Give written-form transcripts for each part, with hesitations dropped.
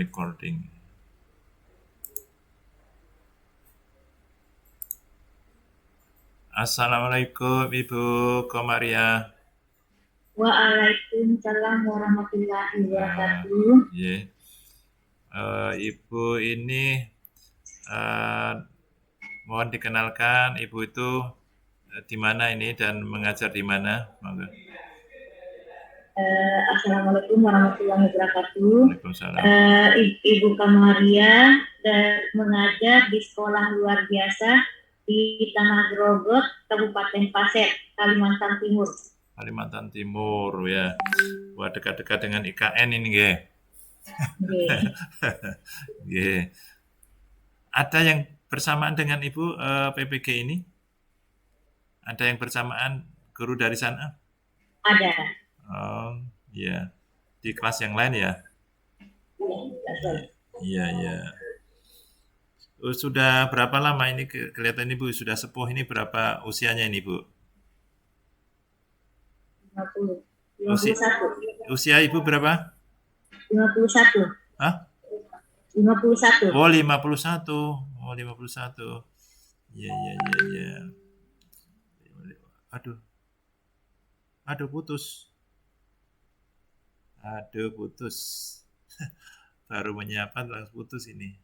recording. Assalamualaikum Ibu Komaria. Waalaikumsalam warahmatullahi wabarakatuh. Ibu ini mohon dikenalkan Ibu itu di mana ini dan mengajar di mana? Monggo. Assalamualaikum warahmatullahi wabarakatuh. Waalaikumsalam. Ibu Kamaria mengajar di sekolah luar biasa di Tanah Grogot, Kabupaten Pasir, Kalimantan Timur. Kalimantan Timur ya. Wah, dekat-dekat dengan IKN ini, nggih. Nggih. Ada yang bersamaan dengan Ibu PPG ini? Ada yang bersamaan guru dari sana? Ada. Oh, iya. Di kelas yang lain ya? Iya. Sudah berapa lama ini kelihatan Ibu sudah sepuh ini, berapa usianya ini, Bu? 51. Usia Ibu berapa? 51. Hah? 51. Oh, 51. Oh, 51. Iya. Aduh, putus. Baru menyapa langsung putus ini.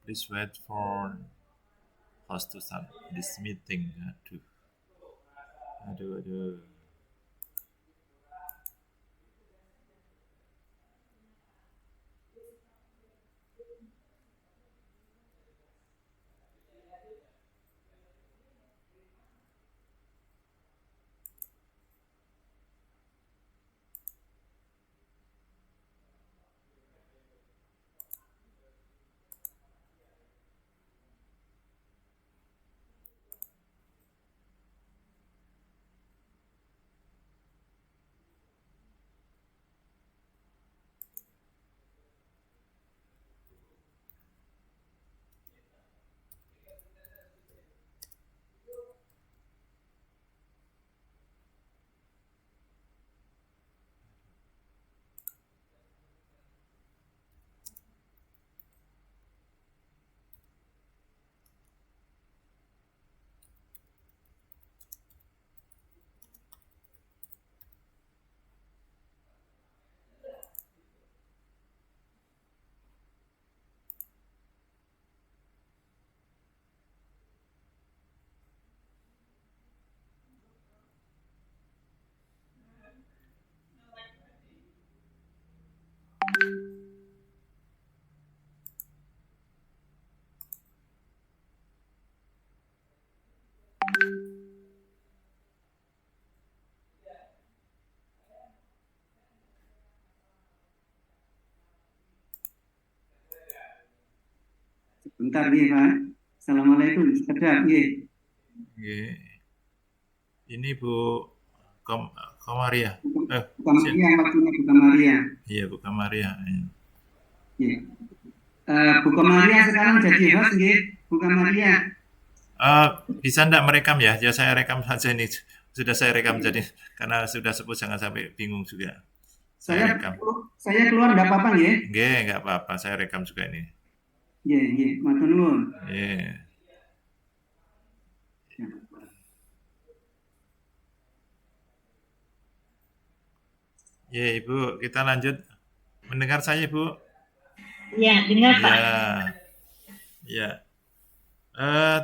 Please wait for host to start this meeting. Aduh. Bentar nih Pak. Assalamualaikum. Sedap nih. Ini Bu Komaria. Bukan Maria, maksudnya bukan Maria. Iya, Bu Komaria. Iya. Bu Komaria sekarang jadi host nih, Bu Komaria. Bisa enggak merekam ya? Ya saya rekam saja ini. Sudah saya rekam jadi karena sudah sepuh jangan sampai bingung juga. Saya keluar enggak apa-apa ya? Enggak apa-apa. Saya rekam juga ini. Iya, matur nuwun. Iya. Ya, Ibu, kita lanjut. Mendengar saya, Ibu? Iya, dengar Pak. Ya.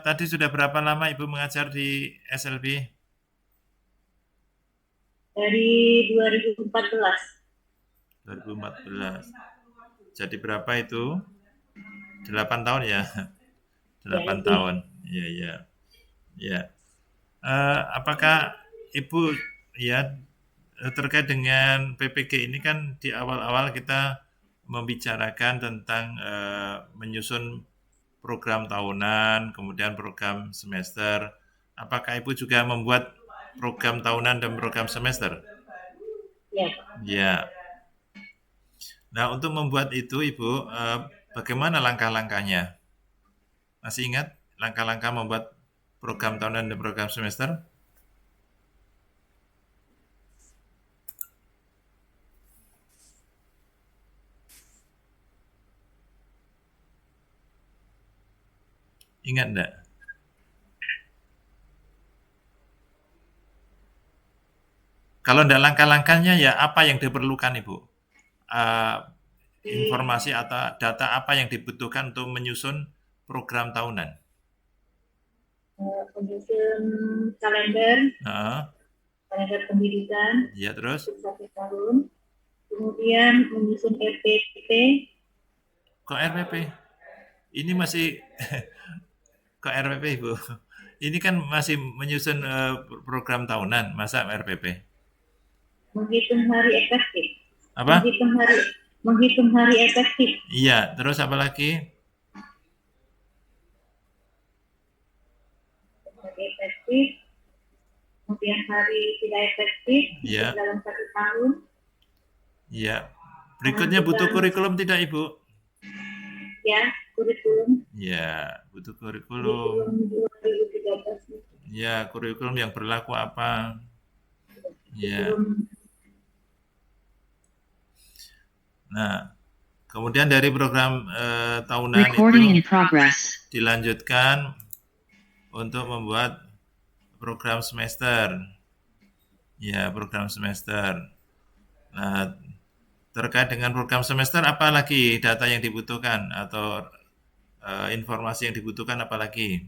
Tadi sudah berapa lama Ibu mengajar di SLB? Dari 2014. 2014. Jadi berapa itu? 8 tahun ya? 8 tahun. Iya. Apakah Ibu ya terkait dengan PPG ini kan di awal-awal kita membicarakan tentang menyusun program tahunan, kemudian program semester. Apakah Ibu juga membuat program tahunan dan program semester? Ya. Ya. Nah, untuk membuat itu Ibu, bagaimana langkah-langkahnya? Masih ingat langkah-langkah membuat program tahunan dan program semester? Ingat enggak? Kalau enggak langkah-langkahnya ya apa yang diperlukan Ibu? Uh, informasi atau data apa yang dibutuhkan untuk menyusun program tahunan? Menyusun kalender pendidikan ya, terus untuk 1 tahun, kemudian menyusun RPP. Kok RPP? Ini masih kok RPP Ibu? Ini kan masih menyusun program tahunan, masa RPP? Menghitung hari efektif. Apa? Menghitung hari efektif. Iya, terus apa lagi? Hari efektif, kemudian hari tidak efektif ya. dalam 1 tahun. Iya. Berikutnya butuh kurikulum tidak Ibu? Ya, kurikulum. Ya, butuh kurikulum. 2013. Ya, kurikulum yang berlaku apa? Ya. Nah, kemudian dari program tahunan itu dilanjutkan untuk membuat program semester. Ya, program semester. Nah, terkait dengan program semester, apa lagi data yang dibutuhkan atau informasi yang dibutuhkan apa lagi?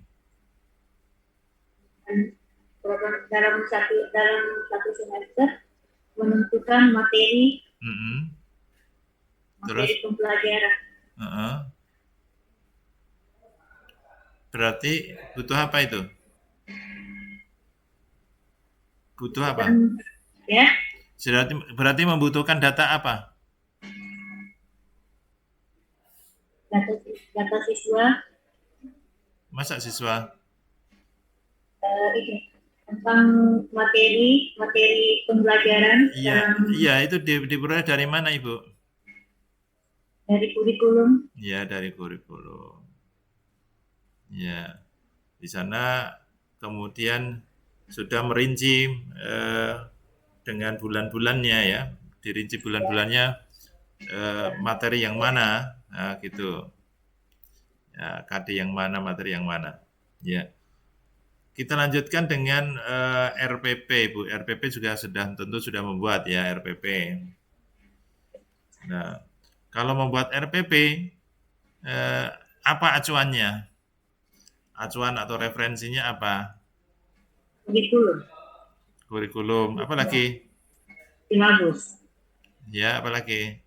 Dalam satu semester menentukan materi. Terus pembelajaran. Berarti butuh apa itu? Butuh apa? Ya. Berarti membutuhkan data apa? Data siswa. Masa siswa? Tentang materi pembelajaran. Iya, itu diperoleh dari mana Ibu? Dari kurikulum. Ya, dari kurikulum. Ya, di sana kemudian sudah merinci dengan bulan-bulannya ya, dirinci bulan-bulannya materi yang mana, nah, gitu. Ya, KD yang mana, materi yang mana. Ya. Kita lanjutkan dengan RPP, Bu. RPP juga tentu sudah membuat ya RPP. Nah, kalau membuat RPP, apa acuannya? Acuan atau referensinya apa? Kurikulum. Apa lagi? Silabus. Ya, apa lagi?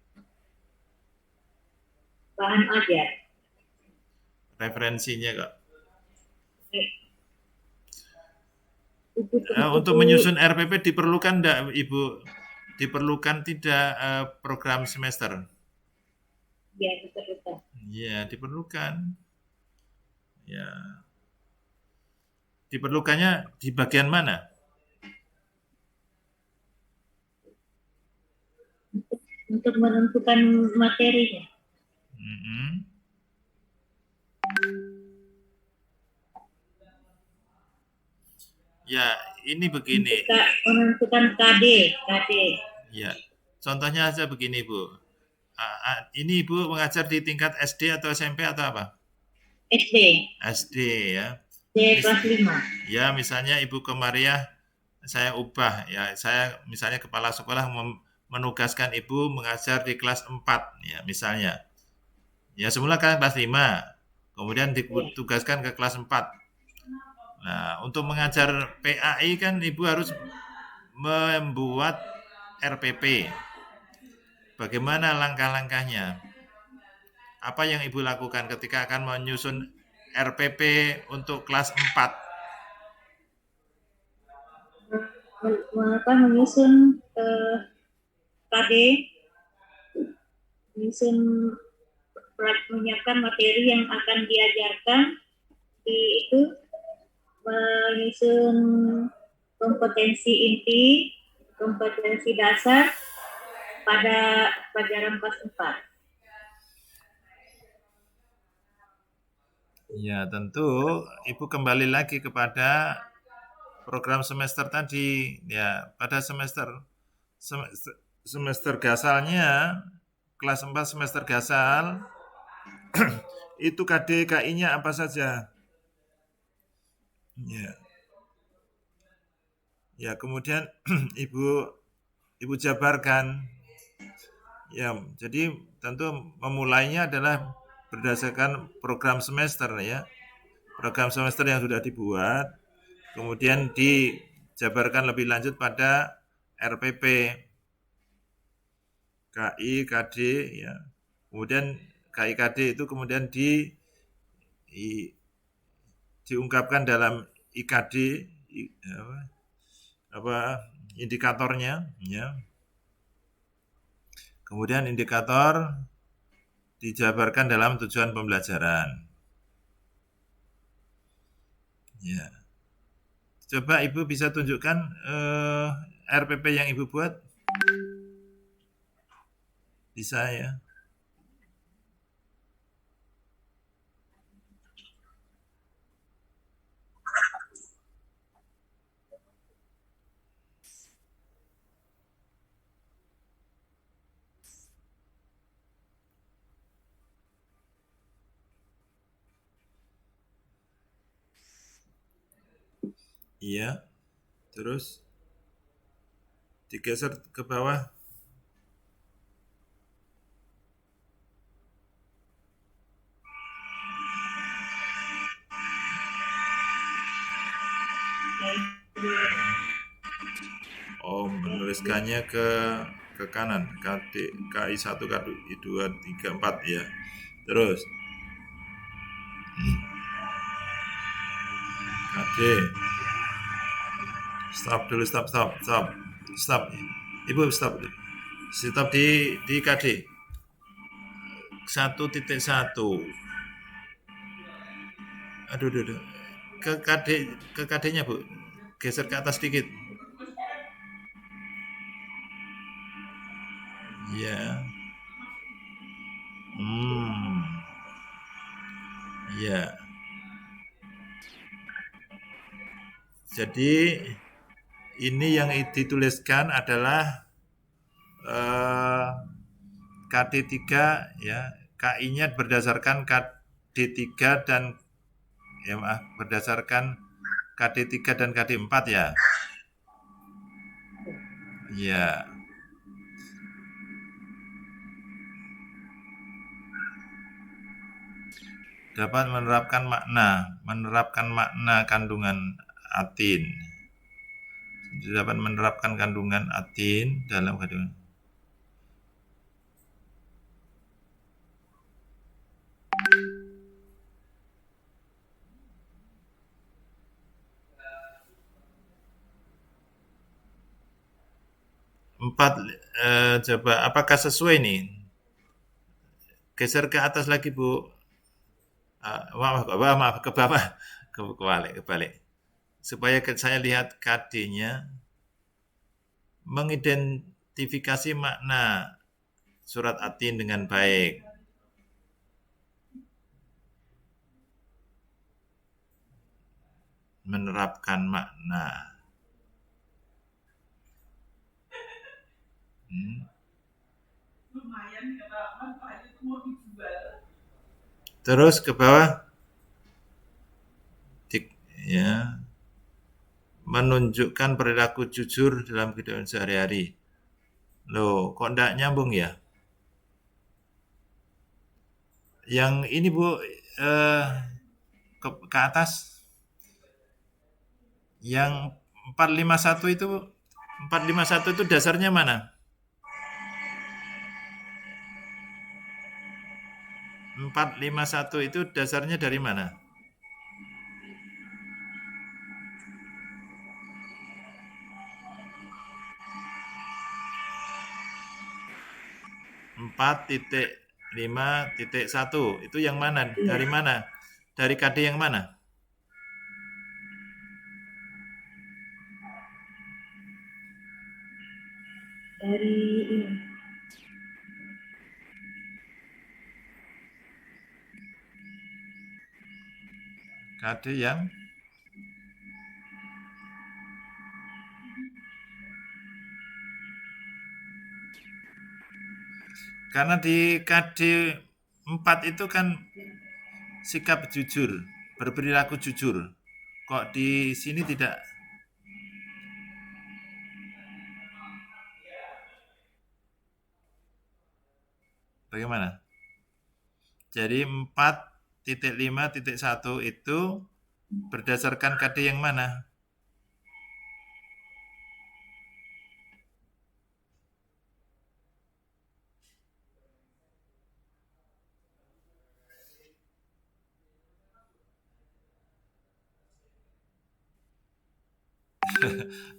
Bahan ajar. Referensinya kok. Untuk menyusun RPP diperlukan enggak, Ibu? Diperlukan tidak program semester? Ya, diperlukan. Ya, diperlukan. Ya. Diperlukannya di bagian mana? Untuk menentukan materinya. Ya, ini begini. Menentukan KD. Ya, contohnya aja begini, Bu. Ini Ibu mengajar di tingkat SD atau SMP atau apa? SD. SD ya. Kelas 5. Ya, misalnya Ibu Komariah, saya ubah ya. Saya misalnya kepala sekolah menugaskan Ibu mengajar di kelas 4 ya, misalnya. Ya, semula kan kelas 5. Kemudian ditugaskan ke kelas 4. Nah, untuk mengajar PAI kan Ibu harus membuat RPP. Bagaimana langkah-langkahnya? Apa yang Ibu lakukan ketika akan menyusun RPP untuk kelas 4? menyusun KD, menyusun menyiapkan materi yang akan diajarkan itu, menyusun kompetensi inti, kompetensi dasar pada pelajaran kelas 4. Ya, tentu Ibu kembali lagi kepada program semester tadi. Ya, pada semester gasalnya, kelas 4 semester gasal, itu KD KI-nya apa saja? Ya. Ya, kemudian Ibu jabarkan. Ya, jadi tentu memulainya adalah berdasarkan program semester ya. Program semester yang sudah dibuat, kemudian dijabarkan lebih lanjut pada RPP, KI, KD ya. Kemudian KI KD itu kemudian diungkapkan dalam IKD indikatornya ya. Kemudian indikator dijabarkan dalam tujuan pembelajaran. Ya. Coba Ibu bisa tunjukkan RPP yang Ibu buat. Bisa ya. Iya. Terus digeser ke bawah. Oh, menuliskannya ke kanan. KI 1, KI 2, 3, 4 ya. Terus KD. Stop dulu, stop. Ibu stop. Stop di KD. 1.1. Aduh. Ke KD-nya, Bu. Geser ke atas sedikit. Ya. Ya. Jadi ini yang dituliskan adalah KD3 ya. KI-nya berdasarkan KD3 dan berdasarkan KD3 dan KD4 ya. Ya. Dapat menerapkan makna kandungan atin. Dapat menerapkan kandungan atin dalam kandungan. Coba apakah sesuai nih? Geser ke atas lagi, Bu. Maaf, ke bawah. Kebalik. Supaya saya lihat KD-nya mengidentifikasi makna surat atin dengan baik. Menerapkan makna. Terus ke bawah. Ya. Menunjukkan perilaku jujur dalam kehidupan sehari-hari. Loh, kok enggak nyambung ya? Yang ini, Bu, ke atas. Yang 451 itu dasarnya mana? 451 itu dasarnya dari mana? 4.5.1 itu yang mana? Iya. Dari mana? Dari KD yang mana? Dari ini. KD yang karena di KD 4 itu kan sikap jujur, berperilaku jujur. Kok di sini tidak? Bagaimana? Jadi 4.5.1 itu berdasarkan KD yang mana?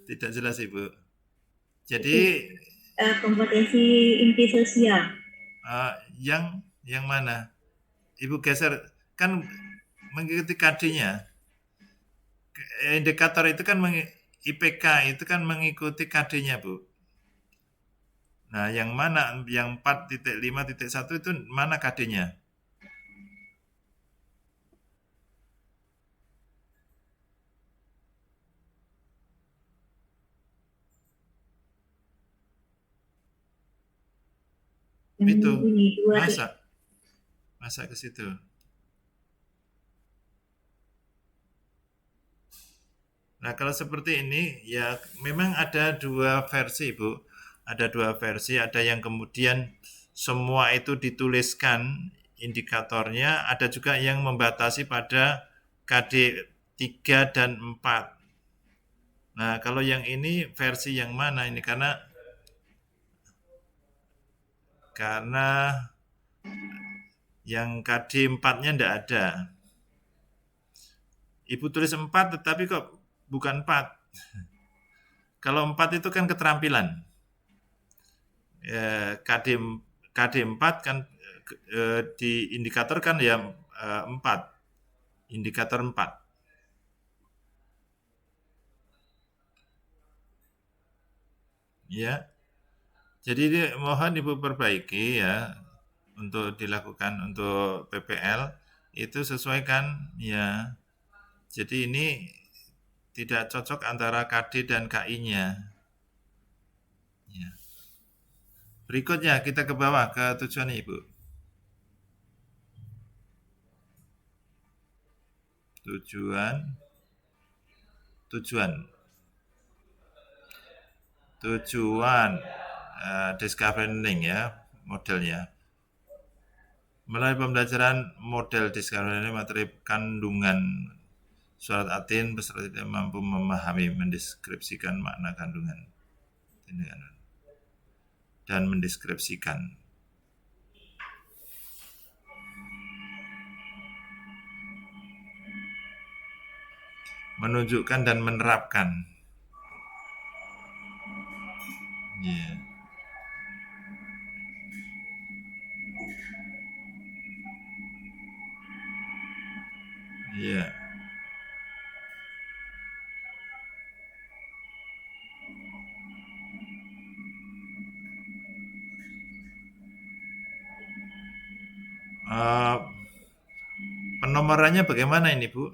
Tidak jelas Ibu. Jadi Kompetensi inti sosial. yang mana? Ibu geser kan mengikuti KD-nya. Indikator itu kan IPK itu kan mengikuti KD-nya, Bu. Nah, yang mana? Yang 4.5.1 itu mana KD-nya? Itu Ini masa ke situ. Nah, kalau seperti ini ya memang ada dua versi, Bu. Ada dua versi, ada yang kemudian semua itu dituliskan indikatornya, ada juga yang membatasi pada KD 3 dan 4. Nah, kalau yang ini versi yang mana ini karena yang KD 4-nya enggak ada. Ibu tulis 4 tetapi kok bukan 4. Kalau 4 itu kan keterampilan. KD 4 kan di indikator kan ya 4. Indikator 4. Ya. Jadi mohon Ibu perbaiki ya untuk dilakukan untuk PPL itu sesuaikan ya. Jadi ini tidak cocok antara KD dan KI-nya. Ya. Berikutnya kita ke bawah ke tujuan Ibu. Tujuan discovery learning ya modelnya. Melalui pembelajaran model discovery learning materi kandungan surat Atin peserta tidak mampu memahami mendeskripsikan makna kandungan dan mendeskripsikan menunjukkan dan menerapkan. Yeah. Yeah. Penomorannya bagaimana ini Bu?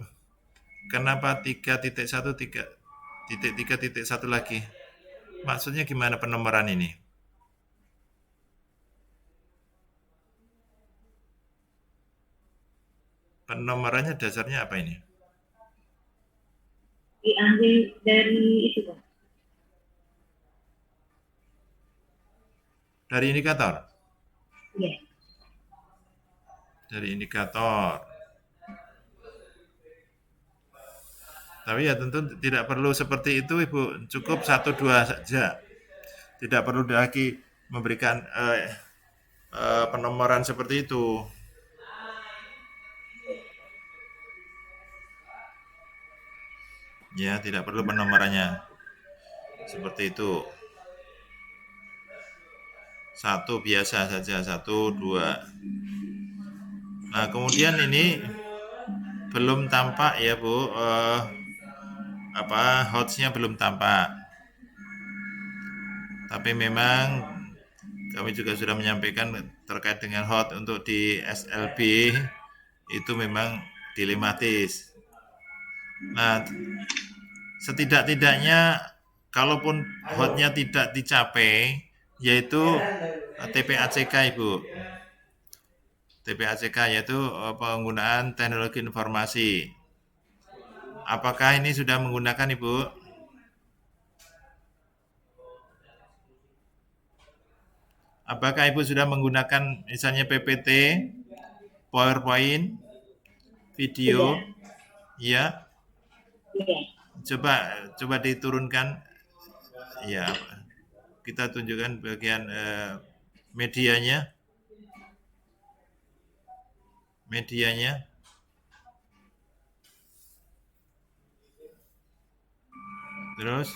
Kenapa 3.1 3.1 lagi? Maksudnya gimana penomoran ini? Penomorannya dasarnya apa ini? Diambil dari itu, Pak. Dari indikator? Iya. Dari indikator. Tapi ya tentu tidak perlu seperti itu Ibu, cukup 1-2 saja. Tidak perlu lagi memberikan penomoran seperti itu. Ya, tidak perlu penomorannya. Seperti itu. Satu biasa saja, 1, 2. Nah, kemudian ini belum tampak ya Bu, hotsnya belum tampak. Tapi memang kami juga sudah menyampaikan terkait dengan hot untuk di SLB itu memang dilematis. Nah, setidak-tidaknya kalaupun hotnya tidak dicapai, yaitu TPACK Ibu. TPACK yaitu penggunaan teknologi informasi. Apakah ini sudah menggunakan Ibu? Apakah Ibu sudah menggunakan misalnya PPT, PowerPoint, video? Ya, Iya. coba diturunkan. Ya, kita tunjukkan bagian medianya. Terus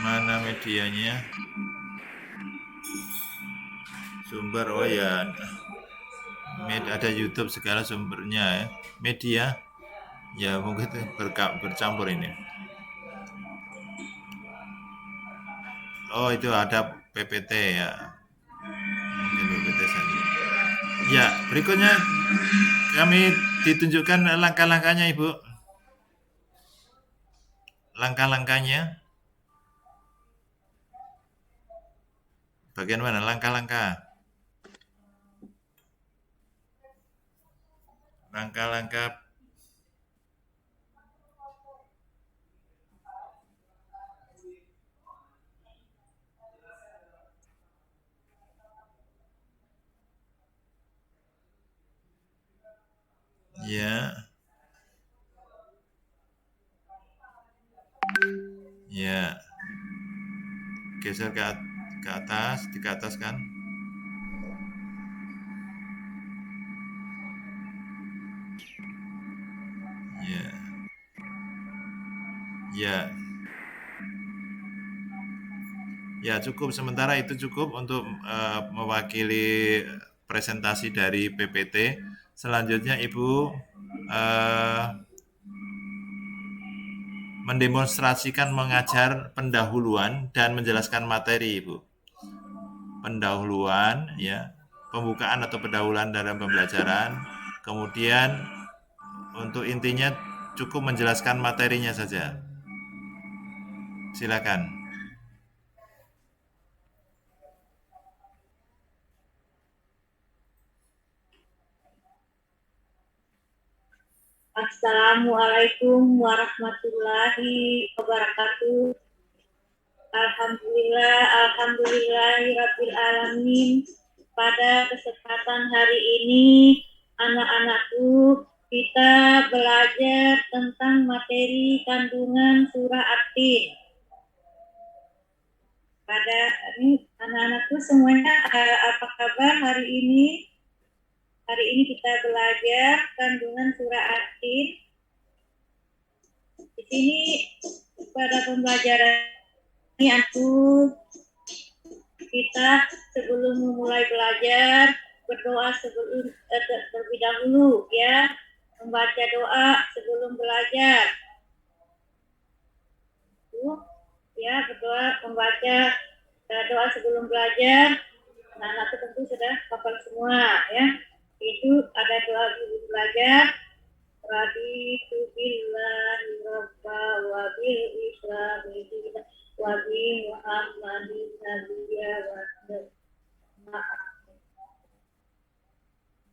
mana medianya? Sumber, oh ya, ada YouTube segala sumbernya ya. Media, ya mungkin itu bercampur ini. Oh itu ada PPT ya, mungkin PPT saja. Ya, berikutnya kami ditunjukkan langkah-langkahnya Ibu. Langkah-langkahnya. Bagian mana langkah-langkah? Langkah-langkah ya. Ya. Geser ke atas, di atas kan? Ya. Ya. Ya, cukup sementara itu cukup untuk mewakili presentasi dari PPT. Selanjutnya Ibu mendemonstrasikan mengajar pendahuluan dan menjelaskan materi Ibu. Pendahuluan ya, pembukaan atau pendahuluan dalam pembelajaran. Kemudian untuk intinya cukup menjelaskan materinya saja. Silakan. Assalamualaikum warahmatullahi wabarakatuh. Alhamdulillahirabbil alamin. Pada kesempatan hari ini, anak-anakku, kita belajar tentang materi kandungan surah At-Tin. Pada ini anak-anakku semuanya apa kabar hari ini? Hari ini kita belajar kandungan surah At-Tin. Di sini pada pembelajaran ini kita sebelum memulai belajar berdoa terlebih dahulu ya, membaca doa sebelum belajar. Ya, berdoa membaca doa sebelum belajar. Anak-anak tentu sudah hafal semua ya. Itu ada doa sebelum belajar. Raditu billahi rabba wa bil islami dinan wa bi Muhammadin nabiyya wa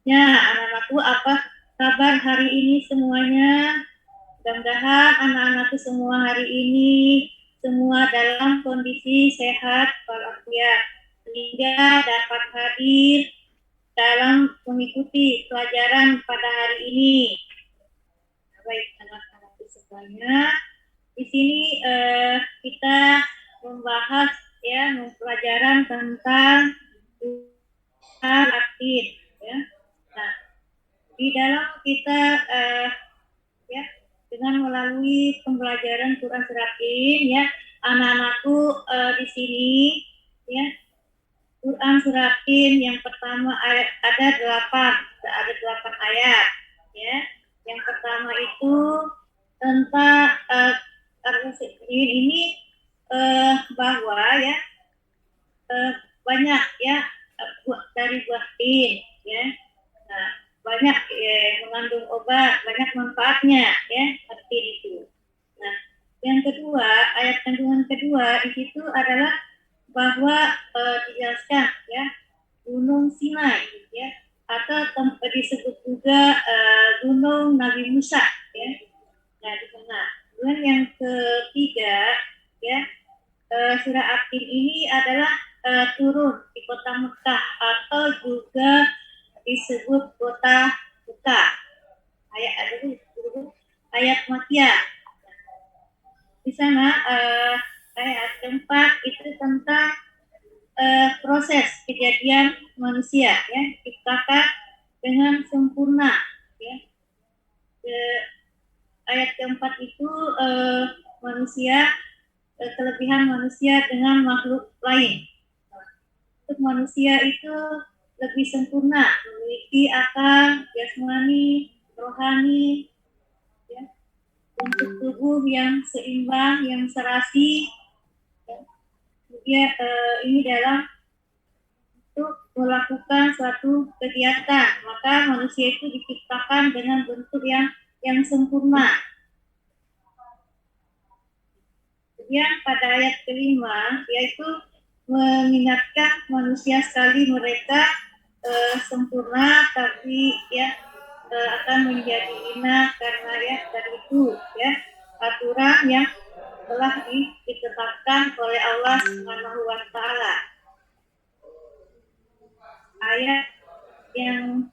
ya, anak-anakku apa kabar hari ini semuanya? Mudah-mudahan anak-anakku semua hari ini semua dalam kondisi sehat walafiat sehingga dapat hadir dalam mengikuti pelajaran pada hari ini. Baik anak-anakku semuanya, di sini kita membahas ya pelajaran tentang At-Tin ya. Nah, di dalam kita ya mengetahui pembelajaran Quran Suratin ya. Anak-anakku di sini ya. Quran Suratin yang pertama ayat ada 8 ayat ya. Yang pertama itu tentang ini bahwa ya banyak ya dari buah tin ya. Nah, banyak mengandung obat, banyak manfaatnya ya tin itu. Nah, yang kedua, ayat kandungan kedua di situ adalah bahwa dijelaskan ya Gunung Sinai ya atau disebut juga Gunung Nabi Musa ya. Nah, di sana. Kemudian yang ketiga ya surah Atin ini adalah turun di kota Mekah atau juga disebut kota Mekah. Ayat Makkiyah. Di sana ayat keempat itu tentang proses kejadian manusia ya diciptakan dengan sempurna ya. Ayat keempat itu manusia kelebihan manusia dengan makhluk lain. Untuk manusia itu lebih sempurna, memiliki akal, jasmani, rohani, ya. Untuk tubuh yang seimbang, yang serasi. Ya. Kemudian ini dalam untuk melakukan suatu kegiatan, maka manusia itu diciptakan dengan bentuk yang sempurna. Kemudian pada ayat kelima yaitu mengingatkan manusia sekali mereka sempurna tapi ya akan menjadi hina karena ya dari itu ya aturan yang telah ditetapkan oleh Allah Subhanahu wa taala. Ayat yang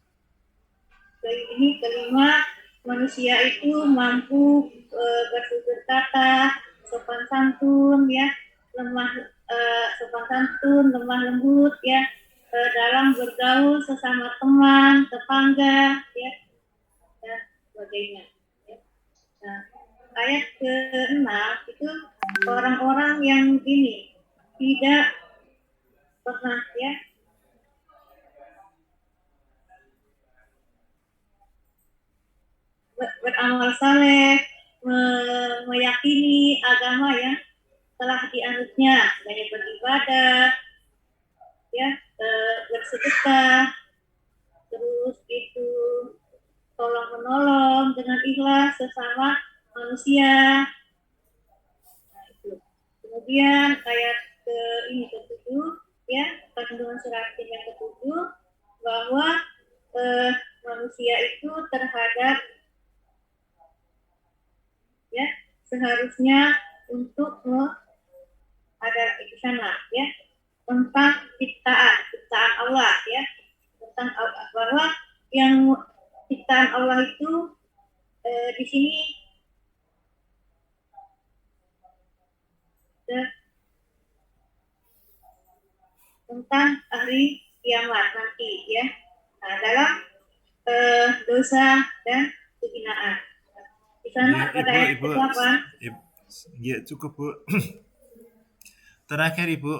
ini kelima, manusia itu mampu bertutur kata, sopan santun ya, sopan santun, lemah lembut ya, dalam bergaul sesama teman, tetangga ya, dan sebagainya. Ya. Nah, ayat ke-6 itu orang-orang yang ini tidak pernah ya beramal saleh, meyakini agama yang telah dianutnya, banyak beribadah, ya, bersedekah, terus itu tolong menolong dengan ikhlas sesama manusia. Nah, itu. Kemudian ayat ke-7 ya, kandungan surat yang ke-7 bahwa manusia itu terhadap ya seharusnya untuk ada di sana ya tentang ciptaan Allah ya tentang Allah, bahwa yang ciptaan Allah itu di sini tentang hari kiamat nanti ya. Nah, dalam dosa dan kehinaan. Di sana pada ayat ke-8. Ya, cukup Bu. Terakhir Ibu,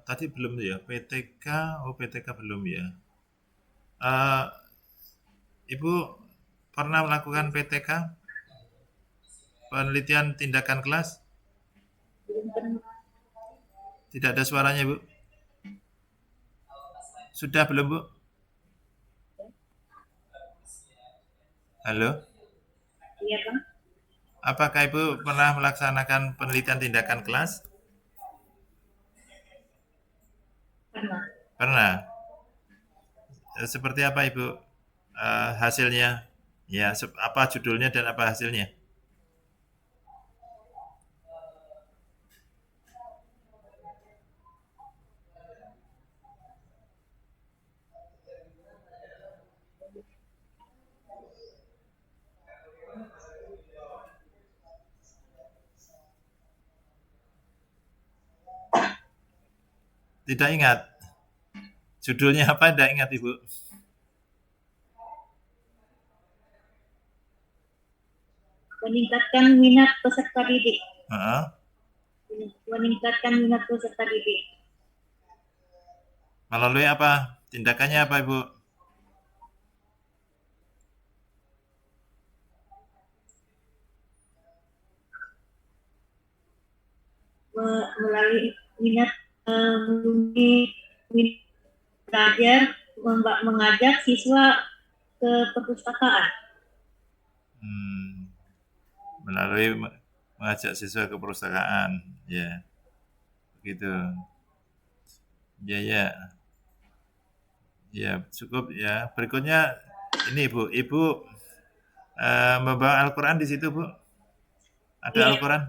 tadi belum ya PTK, PTK belum ya. Ibu pernah melakukan PTK, penelitian tindakan kelas? Tidak ada suaranya Bu. Sudah belum Bu? Halo? Iya Bang. Apakah Ibu pernah melaksanakan penelitian tindakan kelas? Pernah. Seperti apa Ibu hasilnya? Ya, apa judulnya dan apa hasilnya? Tidak ingat. Judulnya apa? Tidak ingat Ibu. meningkatkan minat peserta didik. Heeh. Meningkatkan minat peserta didik. Melalui apa? Tindakannya apa, Ibu? Melalui minat belajar, mengajak siswa ke perpustakaan. Melalui mengajak siswa ke perpustakaan, ya, begitu. Ya, ya, ya, cukup ya. Berikutnya ini Ibu membawa Al-Quran di situ, Bu? Ada Iya, Al-Quran?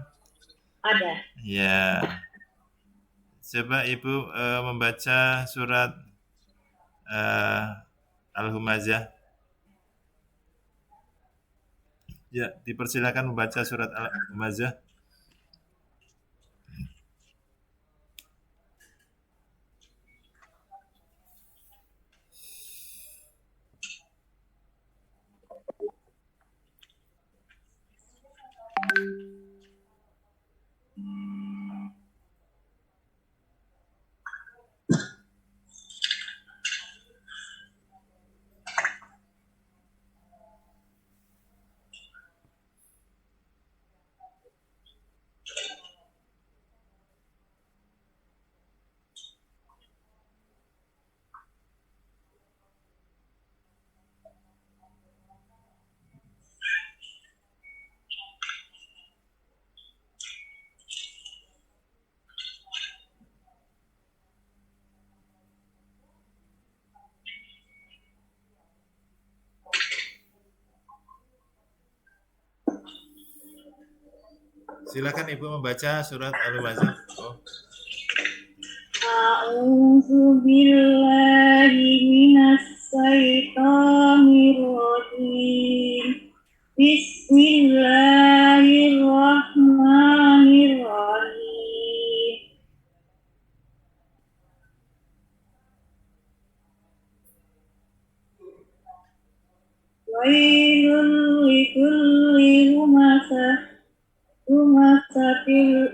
ada. Ya, coba Ibu membaca surat Al-Humazah. Ya, dipersilakan membaca surat Al-Humazah. Silakan Ibu membaca surat Al-Humazah. Oh. A'udzu billahi minas syaitonir rajim. Bismillahirrahmanirrahim. Wailul likulli humazatil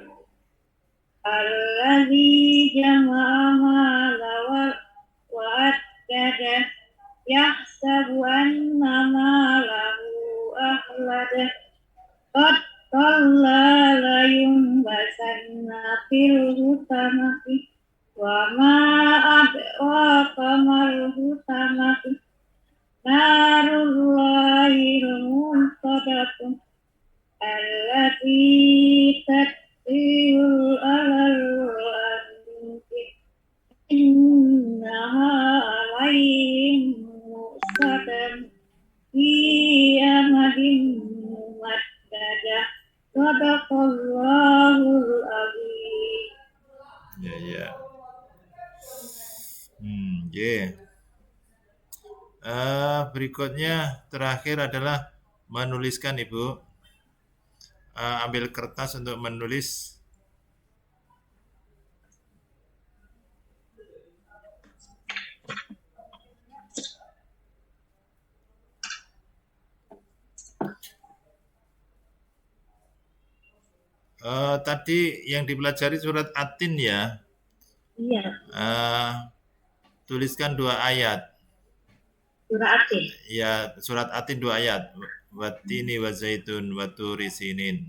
alladzi jama'a malan wa addada yahsabu anna malahu akhlada qad qalla la yumbasanna fil hutamati wa ma adraka mal hutamati narullahil munqadatu allati tatfi'ul alal anfus innaha alaihim musadan fi amadin mumaddadah sadaqallahul azim. Ya, ya. Ya. Berikutnya terakhir adalah menuliskan, Ibu. Ambil kertas untuk menulis. Tadi yang dipelajari surat At-Tin ya. Iya, Tuliskan 2 ayat. surah At-Tin. Ya, surat At-Tin 2 ayat. Wattini wa zaitun wa turi sinin.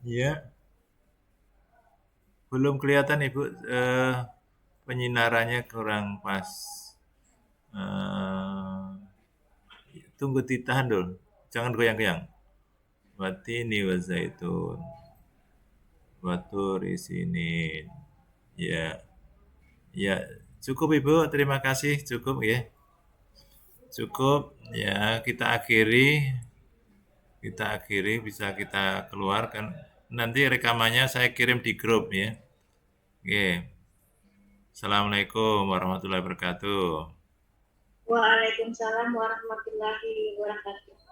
Ya, belum kelihatan Ibu, penyinarannya kurang pas. Eh, tunggu ditahan dulu, jangan goyang-goyang. Watini wa zaitun, waturi sinin. Ya, ya, cukup Ibu, terima kasih, cukup ya. Cukup, ya, kita akhiri, bisa kita keluarkan. Nanti rekamannya saya kirim di grup ya. Oke. Assalamualaikum warahmatullahi wabarakatuh. Waalaikumsalam warahmatullahi wabarakatuh.